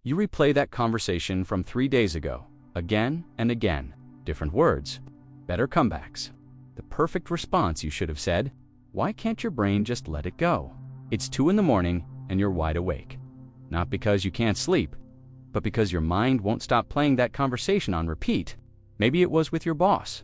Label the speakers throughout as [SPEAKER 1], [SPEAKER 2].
[SPEAKER 1] You replay that conversation from 3 days ago, again and again, different words, better comebacks. The perfect response you should have said. Why can't your brain just let it go? It's 2 in the morning and you're wide awake. Not because you can't sleep, but because your mind won't stop playing that conversation on repeat. Maybe it was with your boss,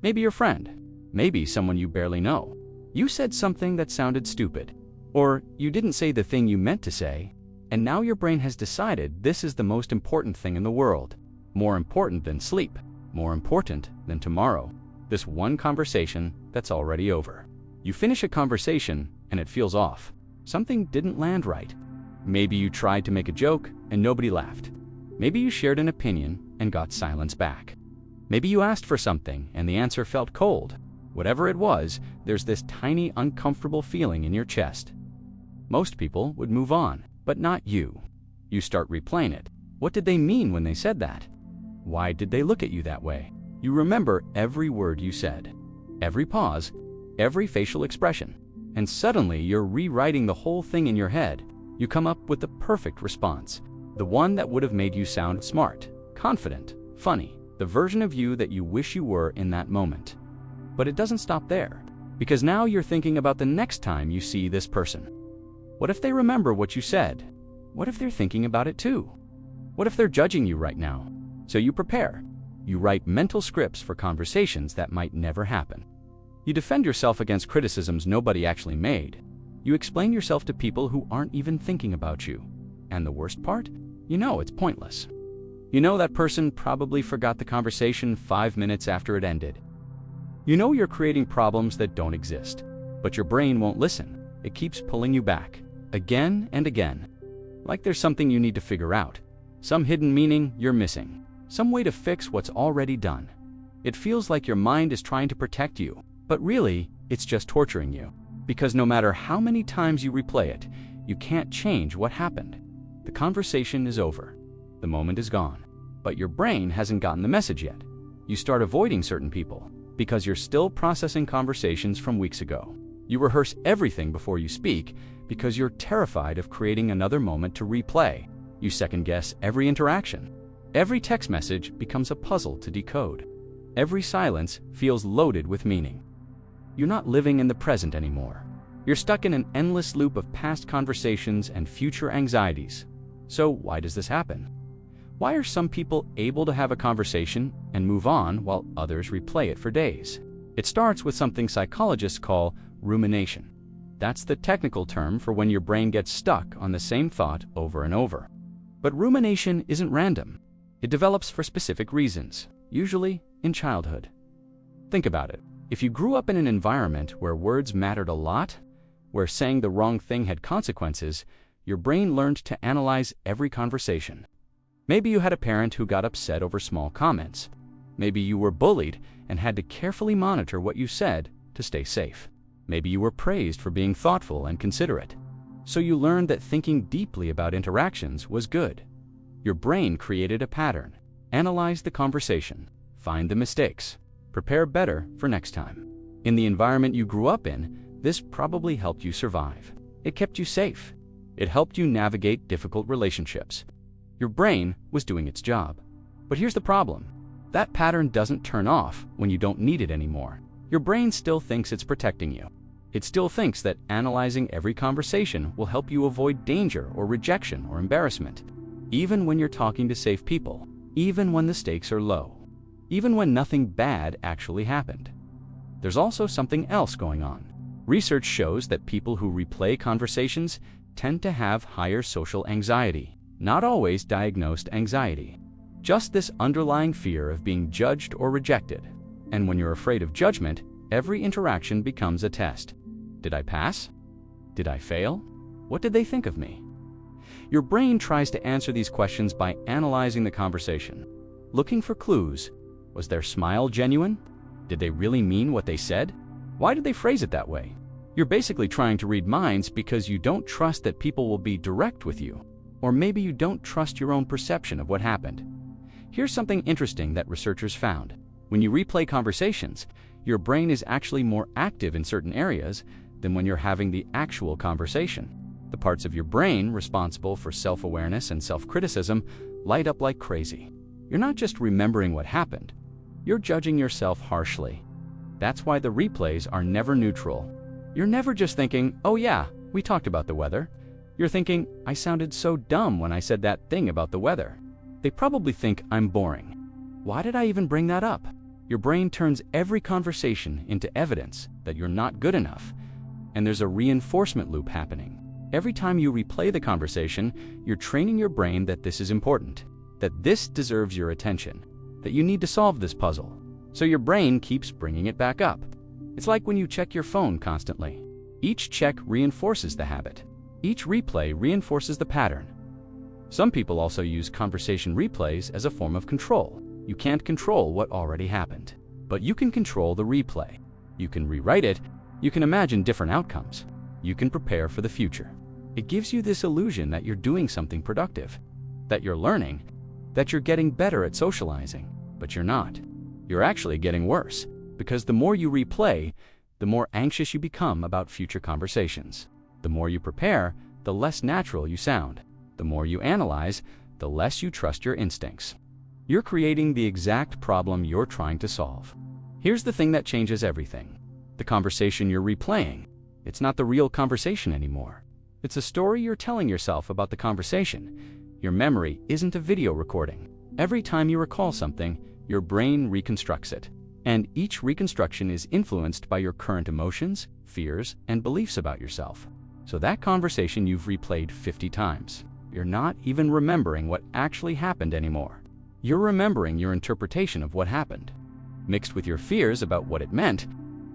[SPEAKER 1] maybe your friend, maybe someone you barely know. You said something that sounded stupid, or you didn't say the thing you meant to say, and now your brain has decided this is the most important thing in the world. More important than sleep, more important than tomorrow. This one conversation that's already over. You finish a conversation and it feels off. Something didn't land right. Maybe you tried to make a joke and nobody laughed. Maybe you shared an opinion and got silence back. Maybe you asked for something and the answer felt cold. Whatever it was, there's this tiny uncomfortable feeling in your chest. Most people would move on, but not you. You start replaying it. What did they mean when they said that? Why did they look at you that way? You remember every word you said, every pause, every facial expression, and suddenly you're rewriting the whole thing in your head. You come up with the perfect response, the one that would have made you sound smart, confident, funny, the version of you that you wish you were in that moment. But it doesn't stop there, because now you're thinking about the next time you see this person. What if they remember what you said? What if they're thinking about it too? What if they're judging you right now? So you prepare. You write mental scripts for conversations that might never happen. You defend yourself against criticisms nobody actually made. You explain yourself to people who aren't even thinking about you. And the worst part? You know it's pointless. You know that person probably forgot the conversation 5 minutes after it ended. You know you're creating problems that don't exist, but your brain won't listen. It keeps pulling you back, again and again. Like there's something you need to figure out, some hidden meaning you're missing, some way to fix what's already done. It feels like your mind is trying to protect you, but really, it's just torturing you. Because no matter how many times you replay it, you can't change what happened. The conversation is over. The moment is gone. But your brain hasn't gotten the message yet. You start avoiding certain people because you're still processing conversations from weeks ago. You rehearse everything before you speak because you're terrified of creating another moment to replay. You second-guess every interaction. Every text message becomes a puzzle to decode. Every silence feels loaded with meaning. You're not living in the present anymore. You're stuck in an endless loop of past conversations and future anxieties. So why does this happen? Why are some people able to have a conversation and move on while others replay it for days? It starts with something psychologists call rumination. That's the technical term for when your brain gets stuck on the same thought over and over. But rumination isn't random. It develops for specific reasons, usually in childhood. Think about it. If you grew up in an environment where words mattered a lot, where saying the wrong thing had consequences, your brain learned to analyze every conversation. Maybe you had a parent who got upset over small comments. Maybe you were bullied and had to carefully monitor what you said to stay safe. Maybe you were praised for being thoughtful and considerate. So you learned that thinking deeply about interactions was good. Your brain created a pattern, analyzed the conversation, find the mistakes, prepare better for next time. In the environment you grew up in, this probably helped you survive. It kept you safe. It helped you navigate difficult relationships. Your brain was doing its job. But here's the problem. That pattern doesn't turn off when you don't need it anymore. Your brain still thinks it's protecting you. It still thinks that analyzing every conversation will help you avoid danger or rejection or embarrassment. Even when you're talking to safe people, even when the stakes are low, even when nothing bad actually happened. There's also something else going on. Research shows that people who replay conversations tend to have higher social anxiety. Not always diagnosed anxiety, just this underlying fear of being judged or rejected. And when you're afraid of judgment, every interaction becomes a test. Did I pass? Did I fail? What did they think of me? Your brain tries to answer these questions by analyzing the conversation, looking for clues. Was their smile genuine? Did they really mean what they said? Why did they phrase it that way? You're basically trying to read minds because you don't trust that people will be direct with you. Or maybe you don't trust your own perception of what happened. Here's something interesting that researchers found. When you replay conversations, your brain is actually more active in certain areas than when you're having the actual conversation. The parts of your brain responsible for self-awareness and self-criticism light up like crazy. You're not just remembering what happened, you're judging yourself harshly. That's why the replays are never neutral. You're never just thinking, oh yeah, we talked about the weather. You're thinking, I sounded so dumb when I said that thing about the weather. They probably think I'm boring. Why did I even bring that up? Your brain turns every conversation into evidence that you're not good enough. And there's a reinforcement loop happening. Every time you replay the conversation, you're training your brain that this is important, that this deserves your attention, that you need to solve this puzzle. So your brain keeps bringing it back up. It's like when you check your phone constantly. Each check reinforces the habit. Each replay reinforces the pattern. Some people also use conversation replays as a form of control. You can't control what already happened, but you can control the replay. You can rewrite it. You can imagine different outcomes. You can prepare for the future. It gives you this illusion that you're doing something productive, that you're learning, that you're getting better at socializing, but you're not. You're actually getting worse, because the more you replay, the more anxious you become about future conversations. The more you prepare, the less natural you sound. The more you analyze, the less you trust your instincts. You're creating the exact problem you're trying to solve. Here's the thing that changes everything. The conversation you're replaying. It's not the real conversation anymore. It's a story you're telling yourself about the conversation. Your memory isn't a video recording. Every time you recall something, your brain reconstructs it. And each reconstruction is influenced by your current emotions, fears, and beliefs about yourself. So that conversation you've replayed 50 times. You're not even remembering what actually happened anymore. You're remembering your interpretation of what happened, mixed with your fears about what it meant,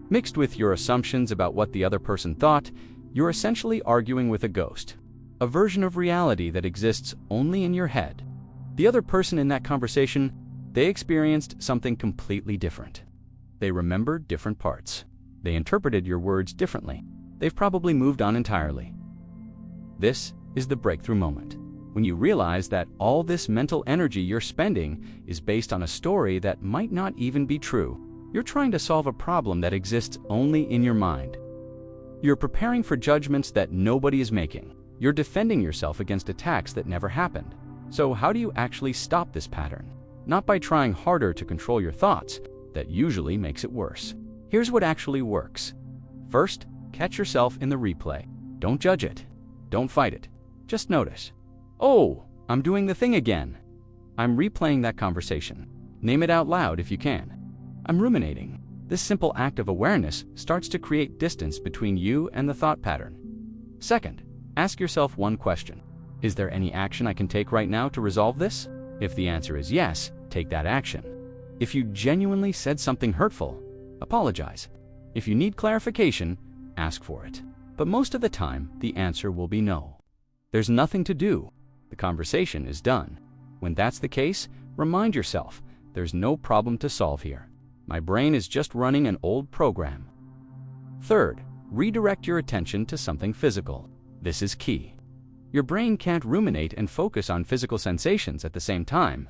[SPEAKER 1] mixed with your assumptions about what the other person thought. You're essentially arguing with a ghost, a version of reality that exists only in your head. The other person in that conversation, they experienced something completely different. They remembered different parts. They interpreted your words differently. They've probably moved on entirely. This is the breakthrough moment, when you realize that all this mental energy you're spending is based on a story that might not even be true. You're trying to solve a problem that exists only in your mind. You're preparing for judgments that nobody is making. You're defending yourself against attacks that never happened. So how do you actually stop this pattern? Not by trying harder to control your thoughts. That usually makes it worse. Here's what actually works. First, catch yourself in the replay. Don't judge it. Don't fight it. Just notice. Oh, I'm doing the thing again. I'm replaying that conversation. Name it out loud if you can. I'm ruminating. This simple act of awareness starts to create distance between you and the thought pattern. Second, ask yourself one question. Is there any action I can take right now to resolve this? If the answer is yes, take that action. If you genuinely said something hurtful, apologize. If you need clarification, ask for it. But most of the time, the answer will be no. There's nothing to do. The conversation is done. When that's the case, remind yourself, there's no problem to solve here. My brain is just running an old program. Third, redirect your attention to something physical. This is key. Your brain can't ruminate and focus on physical sensations at the same time.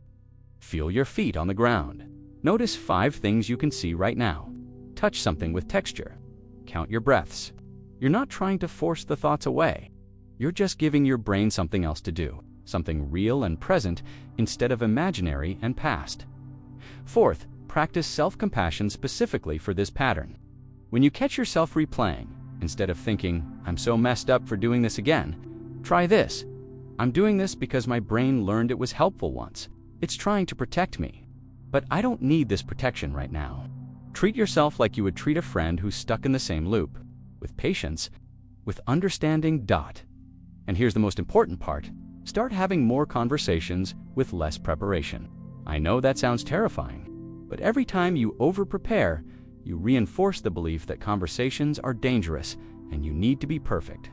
[SPEAKER 1] Feel your feet on the ground. Notice 5 things you can see right now. Touch something with texture. Count your breaths. You're not trying to force the thoughts away. You're just giving your brain something else to do, something real and present instead of imaginary and past. Fourth, practice self-compassion specifically for this pattern. When you catch yourself replaying, instead of thinking, I'm so messed up for doing this again, try this. I'm doing this because my brain learned it was helpful once. It's trying to protect me. But I don't need this protection right now. Treat yourself like you would treat a friend who's stuck in the same loop, with patience, with understanding. And here's the most important part. Start having more conversations with less preparation. I know that sounds terrifying, but every time you over-prepare, you reinforce the belief that conversations are dangerous and you need to be perfect.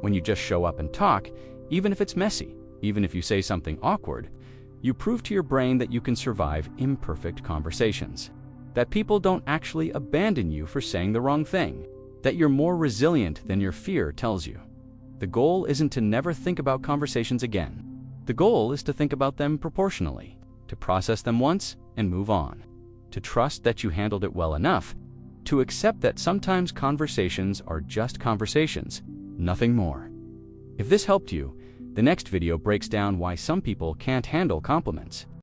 [SPEAKER 1] When you just show up and talk, even if it's messy, even if you say something awkward, you prove to your brain that you can survive imperfect conversations, that people don't actually abandon you for saying the wrong thing, that you're more resilient than your fear tells you. The goal isn't to never think about conversations again. The goal is to think about them proportionally, to process them once and move on, to trust that you handled it well enough, to accept that sometimes conversations are just conversations, nothing more. If this helped you, the next video breaks down why some people can't handle compliments.